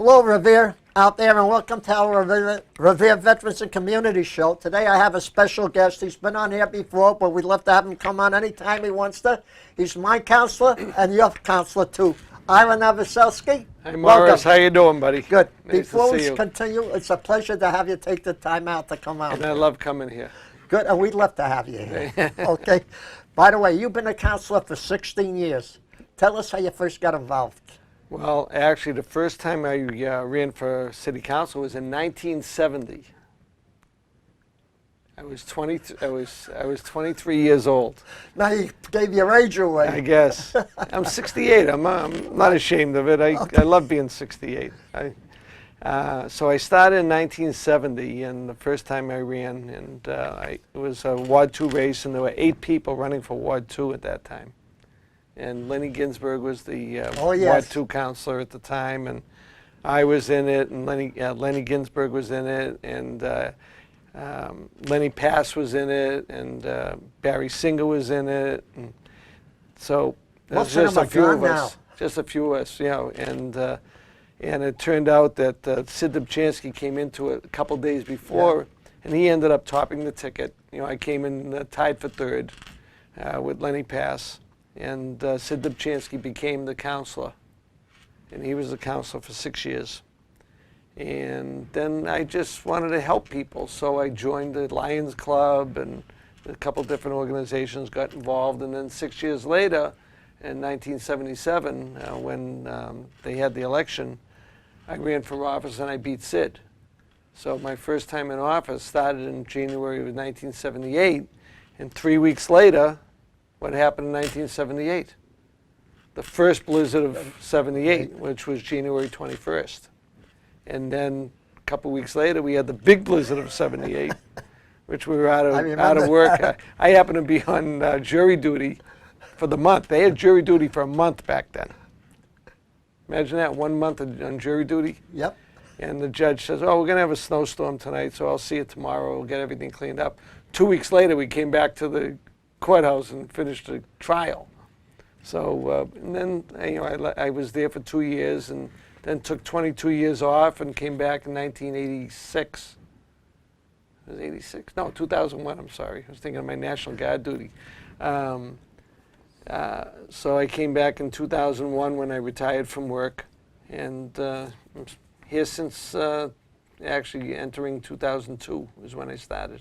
Hello, Revere out there, and welcome to our Revere Veterans and Community Show. Today I have a special guest. He's been on here before, but we'd love to have him come on anytime he wants to. He's my counselor and your counselor too, Ira Novoselsky. Hey, Morris, how you doing, buddy? Good. Nice Before to we see you. continue, it's a pleasure to have you take the time out to come out. And I love coming here. Good, and we'd love to have you here. Okay. By the way, you've been a counselor for 16 years. Tell us how you first got involved. Well, actually, the first time I ran for city council was in 1970. I was 23 years old. Now you gave your age away. I guess. I'm 68. I'm not ashamed of it. I love being 68. So I started in 1970, and the first time I ran, and it was a Ward 2 race, and there were 8 people running for Ward 2 at that time. And Lenny Ginsberg was the Ward 2 councilor at the time, and I was in it, and Lenny Ginsberg was in it, and Lenny Pass was in it, and Barry Singer was in it. And so there's just a few of us. Just a few of us, you know, and it turned out that Sid Dubchansky came into it a couple days before, and he ended up topping the ticket. You know, I came in tied for third with Lenny Pass. And Sid Dubchansky became the counselor, and he was the counselor for 6 years. And then I just wanted to help people, so I joined the Lions Club and a couple different organizations, got involved, and then 6 years later, in 1977, when they had the election, I ran for office and I beat Sid. So my first time in office started in January of 1978, and 3 weeks later, what happened in 1978? The first blizzard of 78, which was January 21st. And then a couple weeks later, we had the big blizzard of 78, which we were out of work. I happened to be on jury duty for the month. They had jury duty for a month back then. Imagine that, 1 month on jury duty. Yep. And the judge says, oh, we're going to have a snowstorm tonight, so I'll see you tomorrow. We'll get everything cleaned up. 2 weeks later, we came back to the courthouse and finished the trial. So, and then, you know, I was there for 2 years, and then took 22 years off and came back in 1986. It was 86? No, 2001, I'm sorry. I was thinking of my National Guard duty. So I came back in 2001 when I retired from work, and I'm here since actually entering 2002 is when I started.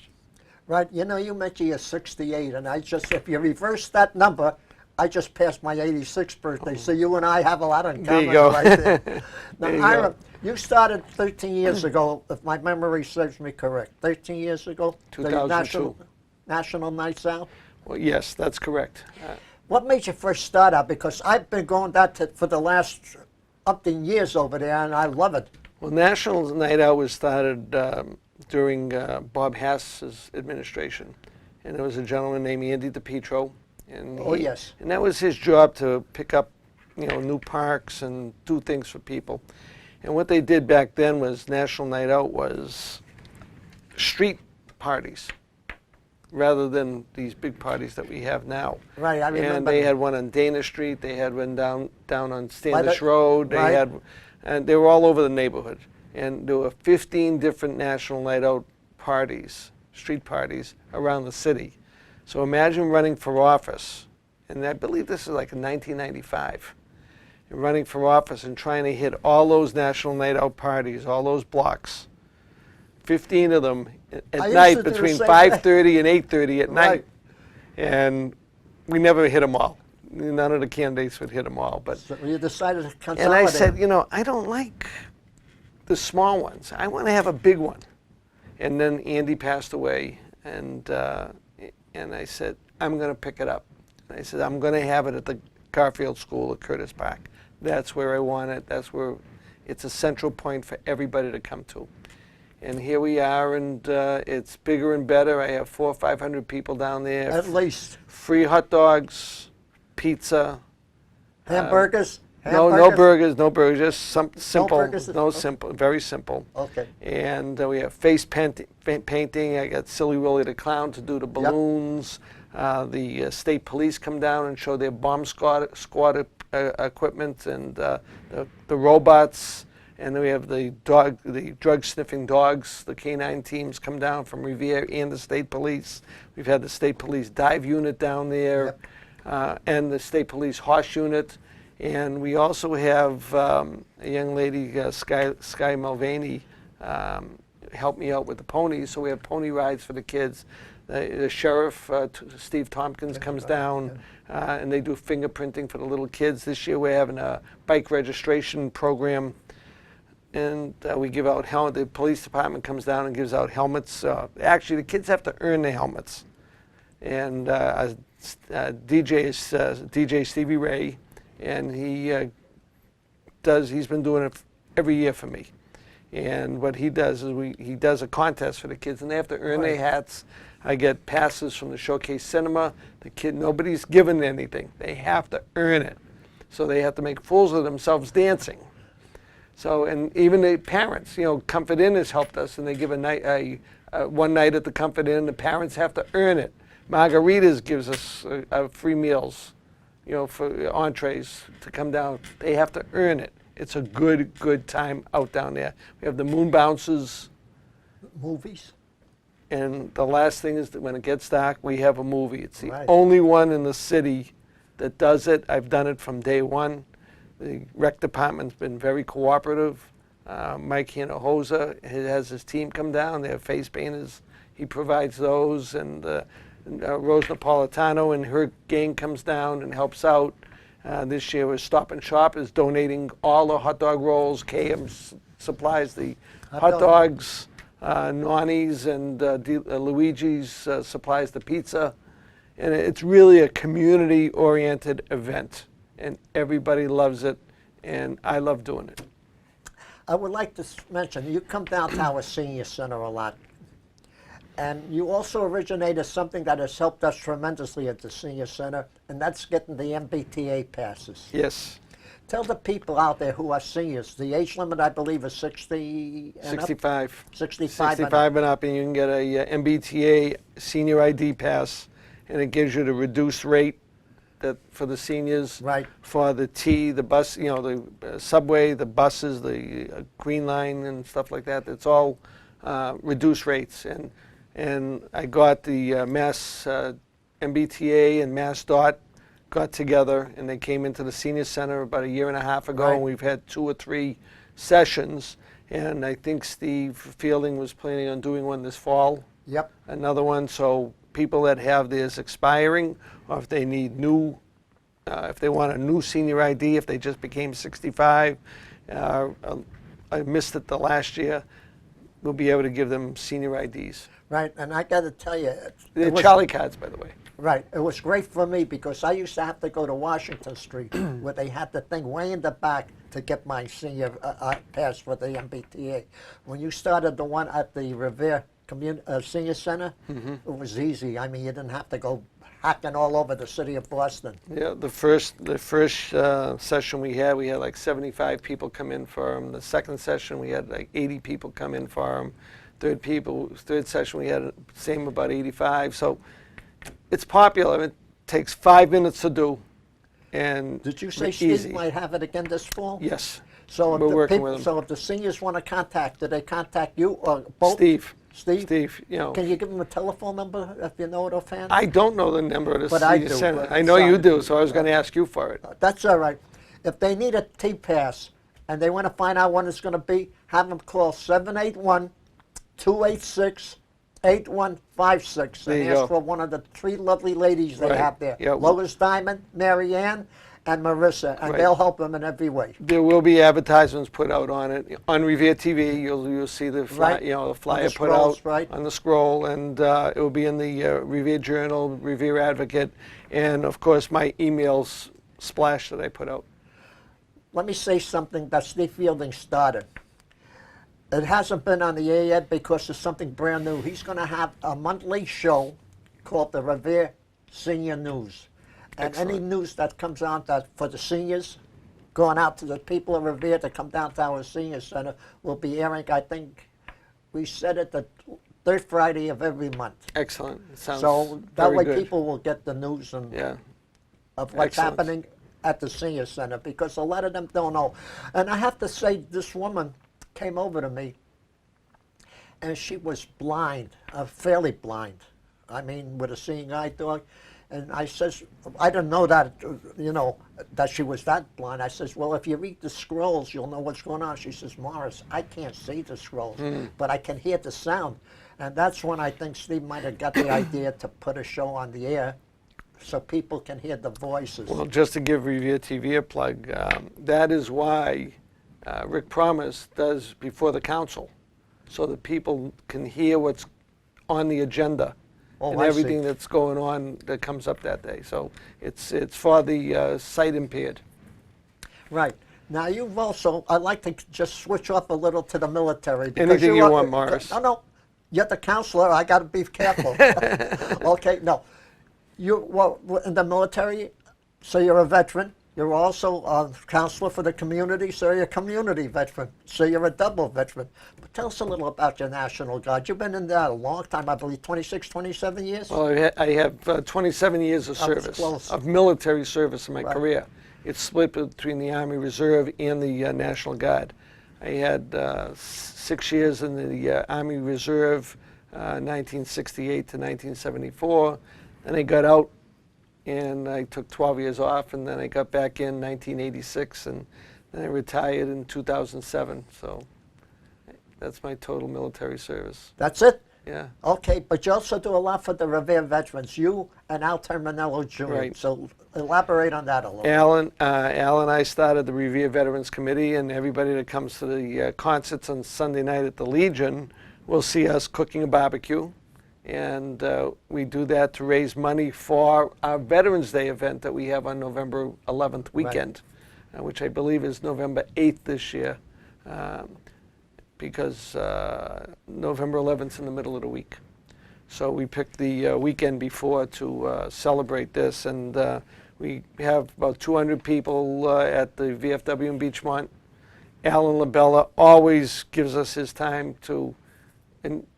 Right, you know, you mentioned you're 68, and if you reverse that number, I just passed my 86th birthday, so you and I have a lot in common. There you go. Right there. Now, Ira, you started 13 years ago, if my memory serves me correct. 13 years ago? 2002. The National Nights Out? Well, yes, that's correct. What made you first start out? Because I've been going that for the last umpteen years over there, and I love it. Well, National Night Out was started during Bob Hass's administration, and there was a gentleman named Andy DePietro, and and that was his job to pick up, you know, new parks and do things for people. And what they did back then was National Night Out was street parties, rather than these big parties that we have now. Right, I remember. And they had one on Dana Street, they had one down on Standish Road, they had, and they were all over the neighborhood. And there were 15 different National Night Out parties, street parties, around the city. So imagine running for office, and I believe this is like in 1995, and running for office and trying to hit all those National Night Out parties, all those blocks, 15 of them at night between 5:30 and 8:30 at night. And we never hit them all. None of the candidates would hit them all. But so you decided to consolidate. And I said, you know, I don't like the small ones. I want to have a big one. And then Andy passed away, and I said, I'm going to pick it up. And I said, I'm going to have it at the Garfield School at Curtis Park. That's where I want it. That's where it's a central point for everybody to come to. And here we are, and it's bigger and better. I have 400 or 500 people down there. At least. Free hot dogs, pizza. Hamburgers? No burgers, just simple. No burgers? Simple, very simple. Okay. And we have face painting. I got Silly Willy the Clown to do the balloons. The state police come down and show their bomb squad equipment, and the robots. And then we have the drug sniffing dogs. The canine teams come down from Revere and the state police. We've had the state police dive unit down there, and the state police horse unit. And we also have a young lady, Sky Mulvaney, help me out with the ponies. So we have pony rides for the kids. The sheriff, Steve Tompkins, comes down, and they do fingerprinting for the little kids. This year we're having a bike registration program, and we give out helmets. The police department comes down and gives out helmets. Actually, the kids have to earn the helmets. And DJ is DJ Stevie Ray, and he's been doing it every year for me. And what he does is he does a contest for the kids, and they have to earn their hats. I get passes from the Showcase Cinema. Nobody's given anything. They have to earn it. So they have to make fools of themselves dancing. So, and even the parents, Comfort Inn has helped us, and they give one night at the Comfort Inn. The parents have to earn it. Margaritas gives us free meals, for entrees to come down. They have to earn it. It's a good time out down there. We have the moon bounces. Movies? And the last thing is that when it gets dark, we have a movie. It's the only one in the city that does it. I've done it from day one. The rec department's been very cooperative. Mike Hinojosa has his team come down. They have face painters. He provides those. And Rose Napolitano and her gang comes down and helps out. This year was Stop and Shop is donating all the hot dog rolls. KM supplies the hot dogs. Nani's and Luigi's supplies the pizza. And it's really a community-oriented event, and everybody loves it, and I love doing it. I would like to mention, you come down to our senior center a lot, and you also originated something that has helped us tremendously at the senior center, and that's getting the MBTA passes. Yes. Tell the people out there who are seniors, the age limit, I believe, is 60 and 65. Up? 65. 65 and up, and you can get a MBTA senior ID pass, and it gives you the reduced rate for the seniors. Right. For the the bus, the subway, the buses, the Green Line and stuff like that. It's all reduced rates. And I got the Mass MBTA and Mass DOT got together, and they came into the senior center about a year and a half ago, and we've had 2 or 3 sessions, and I think Steve Fielding was planning on doing one this fall. Yep. Another one, so people that have theirs expiring, or if they need new, if they want a new senior ID, if they just became 65, I missed it the last year, we'll be able to give them senior IDs. Right, and I got to tell you, They're Charlie cards, by the way. Right. It was great for me because I used to have to go to Washington Street where they had the thing way in the back to get my senior pass for the MBTA. When you started the one at the Revere Senior Center, it was easy. I mean, you didn't have to go hacking all over the city of Boston. Yeah, the first session we had like 75 people come in for them. The second session we had like 80 people come in for them. Third session we had same about 85. So it's popular. It takes 5 minutes to do, and did you say easy. Steve might have it again this fall? Yes. So we're working with them. So if the seniors want to contact, do they contact you or both? Steve. Steve. Can you give them a telephone number if you know it offhand? I don't know the number of the but senior center. I know you do, so I was going to ask you for it. That's all right. If they need a T-Pass and they want to find out when it's going to be, have them call 781-286-8156 and ask for one of the 3 lovely ladies they have there. Yeah. Lois Diamond, Mary Ann, and Marissa, and they'll help them in every way. There will be advertisements put out on it. On Revere TV, you'll see the the flyer put out on the scroll, and it will be in the Revere Journal, Revere Advocate, and of course my emails splash that I put out. Let me say something that Steve Fielding started. It hasn't been on the air yet because it's something brand new. He's going to have a monthly show called the Revere Senior News. And Excellent. Any news that comes out that for the seniors, going out to the people of Revere to come down to our senior center, will be airing, I think, we said it the 3rd Friday of every month. Excellent. Sounds so that very way good. people will get the news and of what's Excellent. happening at the senior center, because a lot of them don't know. And I have to say, this woman came over to me, and she was blind, fairly blind. I mean, with a seeing eye dog. And I says, I didn't know that, that she was that blind. I says, well, if you read the scrolls, you'll know what's going on. She says, Morris, I can't see the scrolls, but I can hear the sound. And that's when I think Steve might have got the idea to put a show on the air so people can hear the voices. Well, just to give Revere TV a plug, that is why Rick Promise does Before the Council, so that people can hear what's on the agenda. And I everything see. that's going on that comes up that day. So it's for the sight impaired. Right. Now, you've also, I'd like to just switch off a little to the military. because Anything you are- want, Morris. No, you're the counselor. I got to be careful. Okay, no. Well, in the military, so you're a veteran. You're also a counselor for the community, so you're a community veteran. So you're a double veteran. But tell us a little about your National Guard. You've been in that a long time, I believe, 26, 27 years? Well, I have 27 years of I was service, close. of military service in my Right. career. It's split between the Army Reserve and the National Guard. I had 6 years in the Army Reserve, 1968 to 1974. Then I got out and I took 12 years off, and then I got back in 1986, and then I retired in 2007. So that's my total military service. That's it? Yeah. Okay, but you also do a lot for the Revere veterans, you and Al Terminello Jr. Right. So elaborate on that a little. Al and I started the Revere Veterans Committee, and everybody that comes to the concerts on Sunday night at the Legion will see us cooking a barbecue. And we do that to raise money for our Veterans Day event that we have on November 11th weekend, which I believe is November 8th this year, because November 11th is in the middle of the week. So we picked the weekend before to celebrate this, and we have about 200 people at the VFW in Beachmont. Alan LaBella always gives us his time to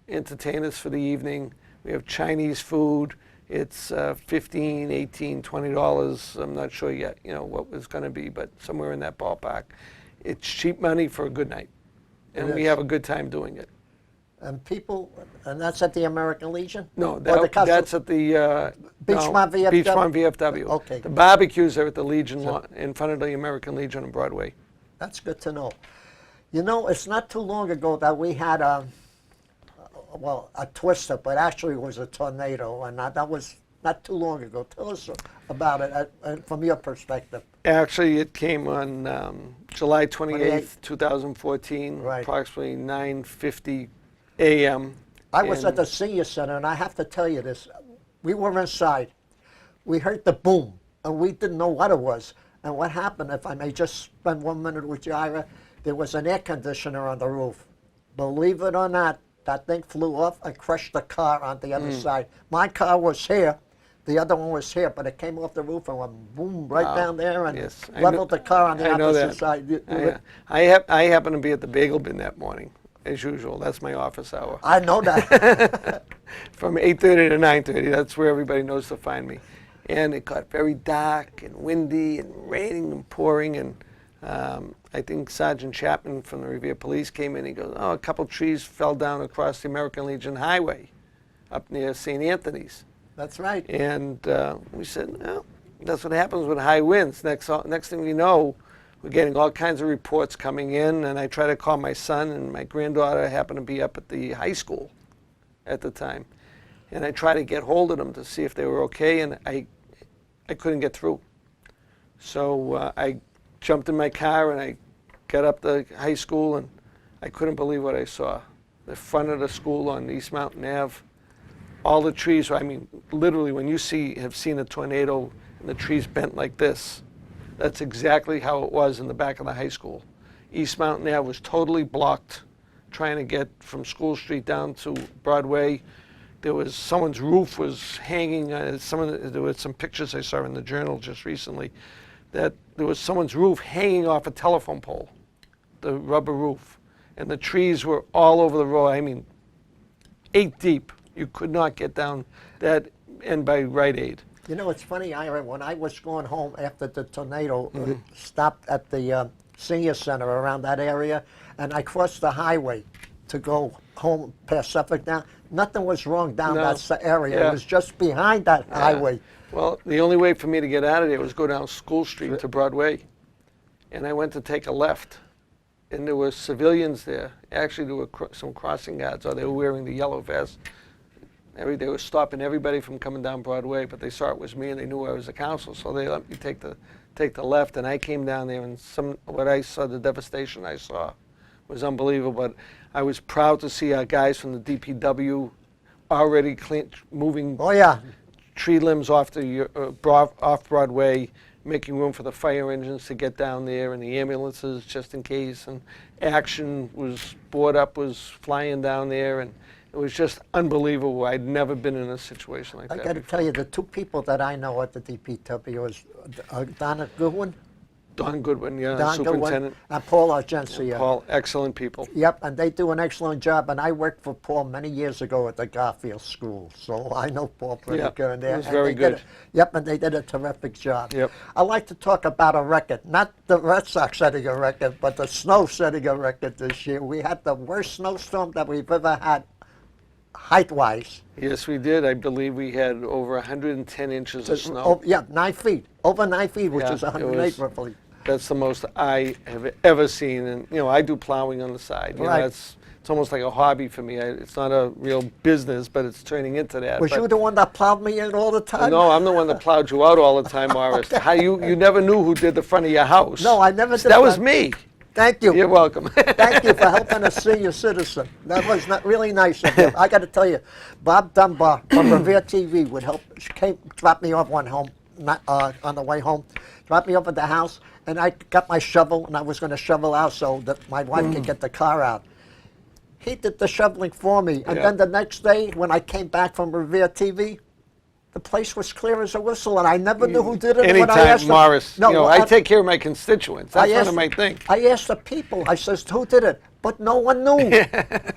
entertain us for the evening. We have Chinese food. It's $15, $18, $20. I'm not sure yet, what it's going to be, but somewhere in that ballpark. It's cheap money for a good night, and we have a good time doing it. And that's at the American Legion? No, Or the Council- that's at the Beachmont VFW? Beachmont VFW. Okay. The barbecues are at the Legion in front of the American Legion on Broadway. That's good to know. It's not too long ago that we had a twister, but actually it was a tornado, and that was not too long ago. Tell us about it from your perspective. Actually, it came on July 28th, 2014, Right. approximately 9:50 a.m. I was And at the senior center, and I have to tell you this. We were inside. We heard the boom, and we didn't know what it was. And what happened, if I may just spend 1 minute with you, Ira, there was an air conditioner on the roof. Believe it or not, that thing flew off and crushed the car on the other side. My car was here. The other one was here, but it came off the roof and went boom right down there and Yes, I leveled know- the car on the I know opposite that. side. I happened to be at the bagel bin that morning, as usual. That's my office hour. I know that. From 8:30 to 9:30, that's where everybody knows to find me. And it got very dark and windy and raining and pouring, and I think Sergeant Chapman from the Revere Police came in. He goes, a couple trees fell down across the American Legion Highway up near St. Anthony's. That's right. And we said, well, that's what happens with high winds. Next thing we know, we're getting all kinds of reports coming in, and I try to call my son, and my granddaughter happened to be up at the high school at the time. And I try to get hold of them to see if they were okay, and I couldn't get through. So I jumped in my car, and I got up to high school, and I couldn't believe what I saw. The front of the school on East Mountain Ave, all the trees, literally when you have seen a tornado and the trees bent like this, that's exactly how it was in the back of the high school. East Mountain Ave was totally blocked, trying to get from School Street down to Broadway. There was someone's roof was hanging. There were some pictures I saw in the Journal just recently that there was someone's roof hanging off a telephone pole, the rubber roof, and the trees were all over the road. 8 deep. You could not get down that end by Rite Aid. You know, it's funny, Ira, when I was going home after the tornado, stopped at the senior center around that area, and I crossed the highway to go home past Suffolk now. Nothing was wrong down No. that area. Yeah. It was just behind that Yeah. highway. Well, the only way for me to get out of there was go down School Street to Broadway. And I went to take a left. And there were civilians there. Actually, there were some crossing guards, or they were wearing the yellow vest. They were stopping everybody from coming down Broadway, but they saw it was me and they knew I was a council, so they let me take the left. And I came down there, and what I saw, the devastation I saw, was unbelievable. But I was proud to see our guys from the DPW already moving Oh, yeah. tree limbs off off Broadway, making room for the fire engines to get down there and the ambulances just in case. And Action was flying down there, and it was just unbelievable. I'd never been in a situation like I that got to before. tell you, the two people that I know at the DPW is Donna Goodwin, Don Goodwin, yeah, Don Goodwin, superintendent. and Paul Argensia. Paul, excellent people. Yep, and they do an excellent job. And I worked for Paul many years ago at the Garfield School, so I know Paul pretty Yeah, good. it was And very they did good. Yep, and they did a terrific job. Yep. I'd like to talk about a record, not the Red Sox setting a record, but the snow setting a record this year. We had the worst snowstorm that we've ever had, height-wise. Yes, we did. I believe we had over 110 inches of snow. Oh, yeah, 9 feet, over 9 feet, which Yeah, is it 108 was- roughly. That's the most I have ever seen. And, I do plowing on the side. Right. It's almost like a hobby for me. It's not a real business, but it's turning into that. Was But- you the one that plowed me in all the time? No, I'm the one that plowed you out all the time, Morris. How you never knew who did the front of your house. No, I never did That was that. me. Thank you. You're welcome. Thank you for helping a senior citizen. That was not really nice of you. I got to tell you, Bob Dunbar from Revere TV would help. Drop me off on the way home. Dropped me off at the house, and I got my shovel, and I was going to shovel out so that my wife could get the car out. He did the shoveling for me, and Yeah. then the next day when I came back from Revere TV, the place was clear as a whistle, and I never knew who did it. And when I Anytime, asked them- Morris. No, I take care of my constituents. That's one asked- of my things. I asked the people, I says, who did it? But no one knew.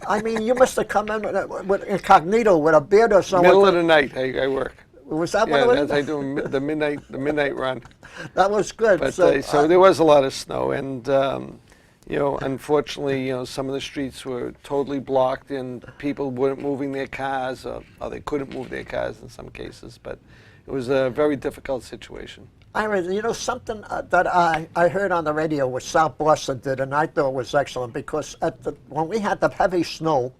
I mean, you must have come in with incognito, with a beard or something. Middle of the night, I work. Was that Yeah, what it that's was? I do the midnight run. That was good. But so there was a lot of snow, and unfortunately, some of the streets were totally blocked, and people weren't moving their cars, or they couldn't move their cars in some cases. But it was a very difficult situation. Ira, something that I heard on the radio, which South Boston did, and I thought was excellent, because when we had the heavy snow,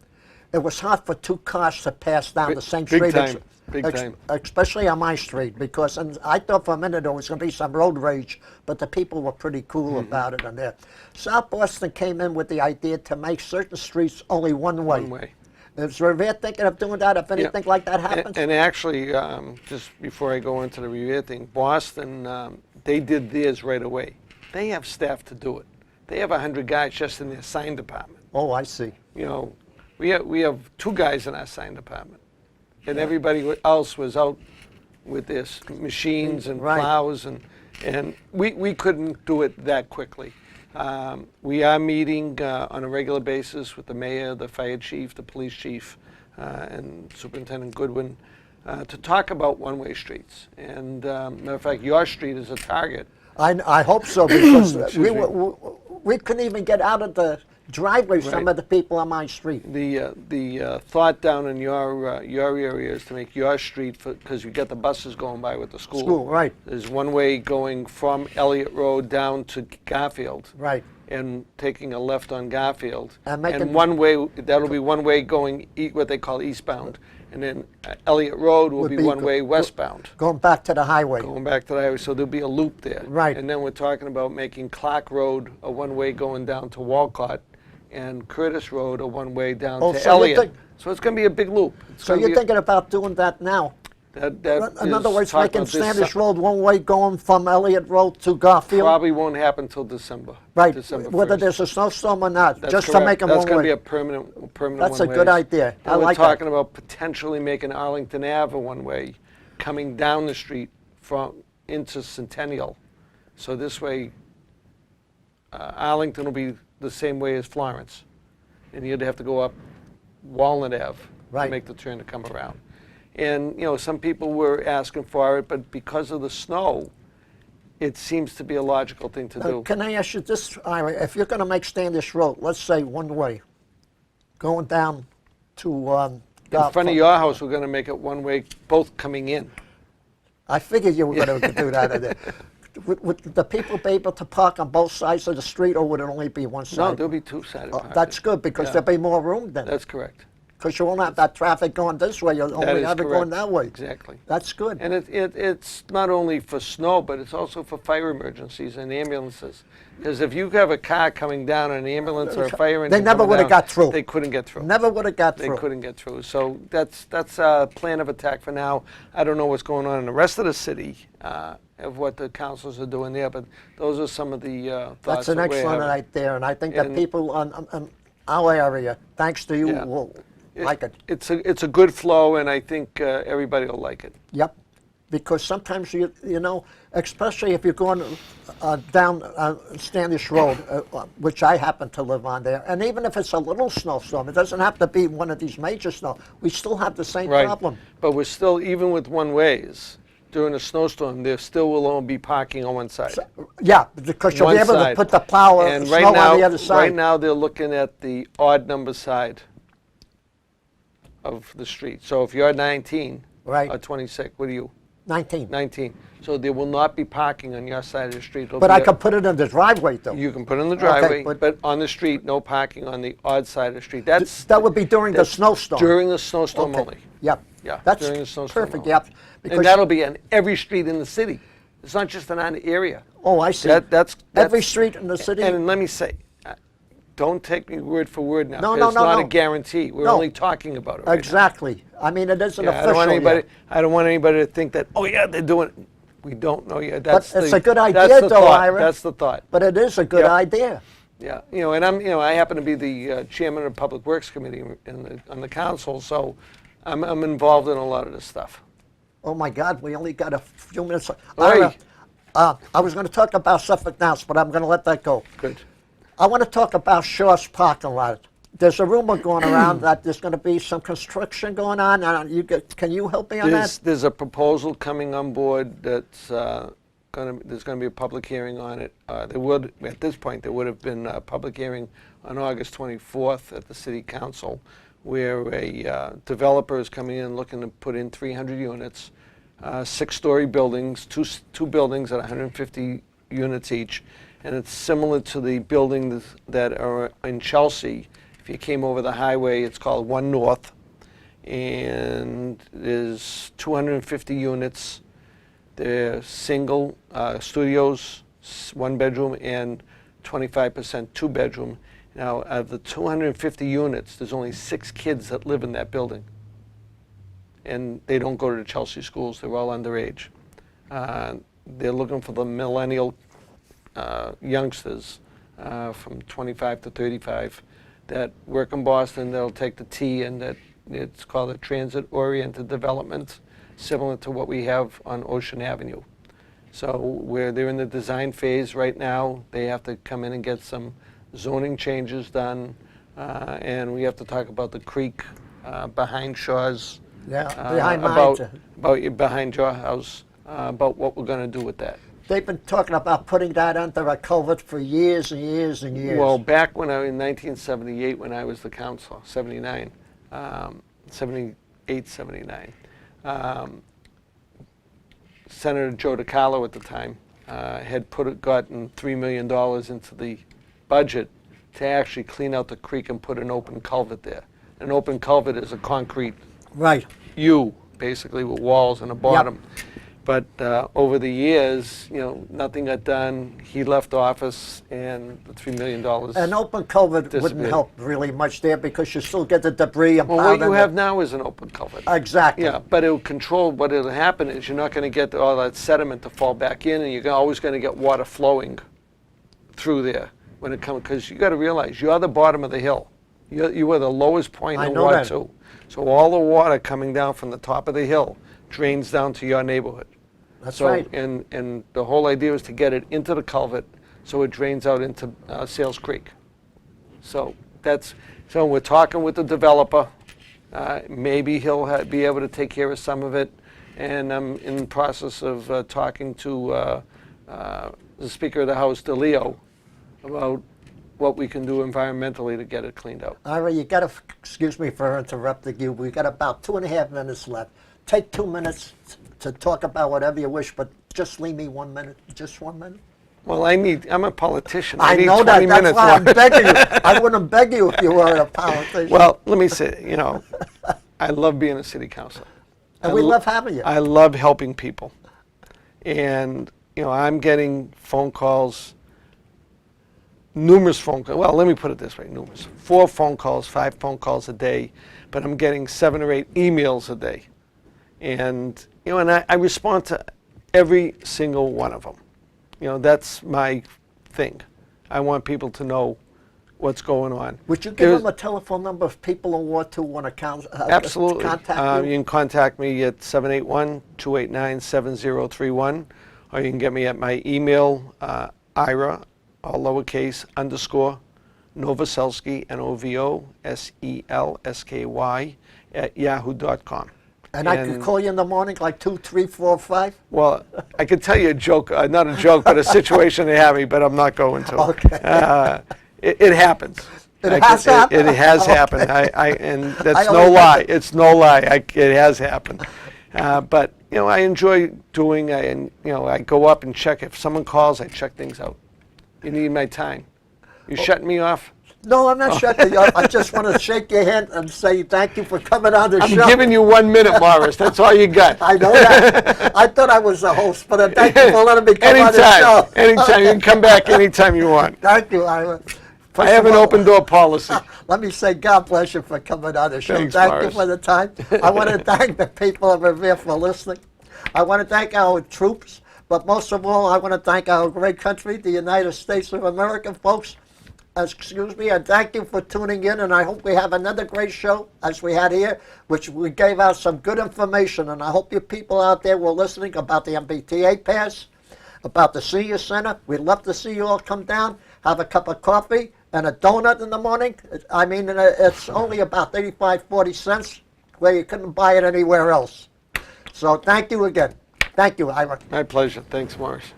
it was hard for two cars to pass down the same Big street. time. Big time. Especially on my street, because and I thought for a minute there was going to be some road rage, but the people were pretty cool about it. And there, South Boston came in with the idea to make certain streets only one way. One way. Is Revere thinking of doing that if anything like that happens? And actually, just before I go into the Revere thing, Boston, they did theirs right away. They have staff to do it. They have 100 guys just in their sign department. Oh, I see. We have 2 guys in our sign department, and everybody else was out with their machines and Right. plows, and we couldn't do it that quickly. We are meeting on a regular basis with the mayor, the fire chief, the police chief, and Superintendent Goodwin to talk about one-way streets. And matter of fact, your street is a target. I hope so, because Excuse me. we couldn't even get out of the driveway, some Right. of the people on my street. The thought down in your area is to make your street, because you get the buses going by with the school. School, right. There's one way going from Elliott Road down to Garfield. Right. And taking a left on Garfield. And making- one way, that'll be one way going what they call eastbound. And then Elliott Road will Would be be one go- way westbound. Going back to the highway. Going back to the highway, so there'll be a loop there. Right. And then we're talking about making Clark Road a one-way going down to Walcott, and Curtis Road a one-way down Oh, to so you Elliott. think- So it's going to be a big loop. It's So gonna you're be thinking about doing that now? that In other is words, talked making about this Standish su- Road one way going from Elliott Road to Garfield? Probably won't happen till December. Right, December whether 1st. there's a snowstorm or not, That's just to correct. make them That's one going to be way. a permanent That's a one-way. good idea. I And like that. we're talking about potentially making Arlington Ave a one-way, coming down the street into Centennial. So this way, Arlington will be the same way as Florence. And you'd have to go up Walnut Ave Right. to make the turn to come around. And, you know, some people were asking for it, but because of the snow, it seems to be a logical thing to do. Can I ask you this, Ira? If you're going to make Standish Road, let's say one way, going down to In front of your house, we're going to make it one way, both coming in. I figured you were going to do that. Would the people be able to park on both sides of the street, or would it only be one side? No, there'll be two-sided parking. That's good, because Yeah. there'll be more room then. That's correct. Because you won't have that traffic going this way, you'll only is have it correct. going that way. Exactly. That's good. And it's not only for snow, but it's also for fire emergencies and ambulances. Because if you have a car coming down, an ambulance or a fire engine They never coming would have down, got through. They couldn't get through. Never would have got They through. couldn't get through. So that's a plan of attack for now. I don't know what's going on in the rest of the city of what the councils are doing there, but those are some of the thoughts That's an that we're excellent having. right there, and I think that And- people on our area, thanks to you, Yeah. will like it. It's a good flow, and I think everybody will like it. Yep. Because sometimes, you know, especially if you're going down Standish Road, which I happen to live on there, and even if it's a little snowstorm, it doesn't have to be one of these major snow, we still have the same Right. problem. But we're still, even with one-ways, during a snowstorm, there still will only be parking on one side. Yeah, because you'll be One able side. to put the plow And snow right now, on the other side. right now, they're looking at the odd number side of the street. So if you're 19 Right. or 26, what are you? 19. 19. So there will not be parking on your side of the street. It'll But be I could put it in the driveway, though. You can put it in the driveway, but- but on the street, no parking on the odd side of the street. That's That would be during the that's snowstorm. During the snowstorm Okay. only. Yep. Yeah, That's during the snowstorm perfect, only. yep. Because, And that'll be on every street in the city. It's not just in an area. oh, I see. That's Every street in the city? And let me say, don't take me word for word now. No, 'cause no, it's no, not no. a guarantee. We're No. only talking about it right now. Exactly. I mean, it isn't Yeah, official I don't want anybody. yet. I don't want anybody to think that. Oh yeah, they're doing it. We don't know yet. But it's a good idea, that's the though, thought. Ira. That's the thought. But it is a good Yeah. idea. Yeah, you know, and I happen to be the chairman of the Public Works Committee on the council, so I'm involved in a lot of this stuff. Oh, my God, we only got a few minutes. Oi. Ira, I was going to talk about Suffolk Downs, but I'm going to let that go. Good. I want to talk about Shaw's parking lot. There's a rumor going around that there's going to be some construction going on. Can you help me on that? There's a proposal coming on board that's there's going to be a public hearing on it. At this point, there would have been a public hearing on August 24th at the City Council, where a developer is coming in looking to put in 300 units, 6-story buildings, two buildings at 150 units each, and it's similar to the buildings that are in Chelsea. If you came over the highway, it's called One North, and there's 250 units. They're single studios, 1 bedroom, and 25% 2 bedroom. Now, of the 250 units, there's only 6 kids that live in that building. And they don't go to the Chelsea schools, they're all underage. They're looking for the millennial youngsters from 25 to 35 that work in Boston, that'll take the T, and that it's called a transit-oriented development, similar to what we have on Ocean Avenue. So where they're in the design phase right now, they have to come in and get some zoning changes done, and we have to talk about the creek behind Shaw's. Yeah, behind mine. Behind your house, about what we're going to do with that. They've been talking about putting that under a culvert for years and years and years. Well, back when in 1978, when I was the councilor, 79, 78, 79, Senator Joe DiCarlo at the time had gotten $3 million into the budget to actually clean out the creek and put an open culvert there. An open culvert is a concrete right. U, basically, with walls on the bottom. But over the years, you know, nothing got done. He left office, and the $3 million. An open culvert wouldn't disappeared. help really much there because you still get the debris and Well, what you have now is an open culvert. Exactly. Yeah, but it'll control. What will happen is you're not going to get all that sediment to fall back in, and you're always going to get water flowing through there when it comes. Because you got to realize you're the bottom of the hill. You are the lowest point I in know water that. too. So all the water coming down from the top of the hill drains down to your neighborhood. That's So, right. and the whole idea is to get it into the culvert so it drains out into Sales Creek. So we're talking with the developer Maybe he'll be able to take care of some of it. And I'm in the process of talking to the Speaker of the House, DeLeo, about what we can do environmentally to get it cleaned up. Ira, you got to, excuse me for interrupting you. We got about 2.5 minutes left. Take 2 minutes to talk about whatever you wish, but just leave me 1 minute, just 1 minute. Well, I'm a politician. I need know 20 that. That's minutes why I'm left. begging you. I wouldn't beg you if you were a politician. Well, let me say, I love being a city councilor. And we love having you. I love helping people. And, I'm getting phone calls, numerous phone calls. Well, let me put it this way, numerous. 4 phone calls, 5 phone calls a day, but I'm getting 7 or 8 emails a day. And, and I respond to every single one of them. That's my thing. I want people to know what's going on. Would you give them a telephone number if people in Ward 2 want to Absolutely. contact you? You can contact me at 781-289-7031, or you can get me at my email, Ira, all lowercase, _Novoselsky, Novoselsky, @yahoo.com. And I could call you in the morning, like 2, 3, 4, 5? Well, I could tell you a joke, not a joke, but a situation they have me, but I'm not going to. Okay. It happens. It has happened? It has happened. And that's I no only lie. It's no lie. It has happened. But, I enjoy doing, I go up and check. If someone calls, I check things out. You need my time. You shutting me off? No, I'm not shutting you up. I just want to shake your hand and say thank you for coming on the show. I'm giving you 1 minute, Morris. That's all you got. I know that. I thought I was the host, but thank you for letting me come on the show. Anytime. You can come back anytime you want. Thank you, Ira. I have an open door policy. Let me say God bless you for coming on the show. Thanks, Thank you Morris. for the time. I want to thank the people of Revere for listening. I want to thank our troops, but most of all, I want to thank our great country, the United States of America, folks. Excuse me, and thank you for tuning in, and I hope we have another great show as we had here, which we gave out some good information, and I hope you people out there were listening about the MBTA pass, about the senior center. We'd love to see you all come down, have a cup of coffee and a donut in the morning. I mean, it's only about 35, 40 cents, where you couldn't buy it anywhere else. So thank you again. Thank you, Ira. My pleasure. Thanks, Morris.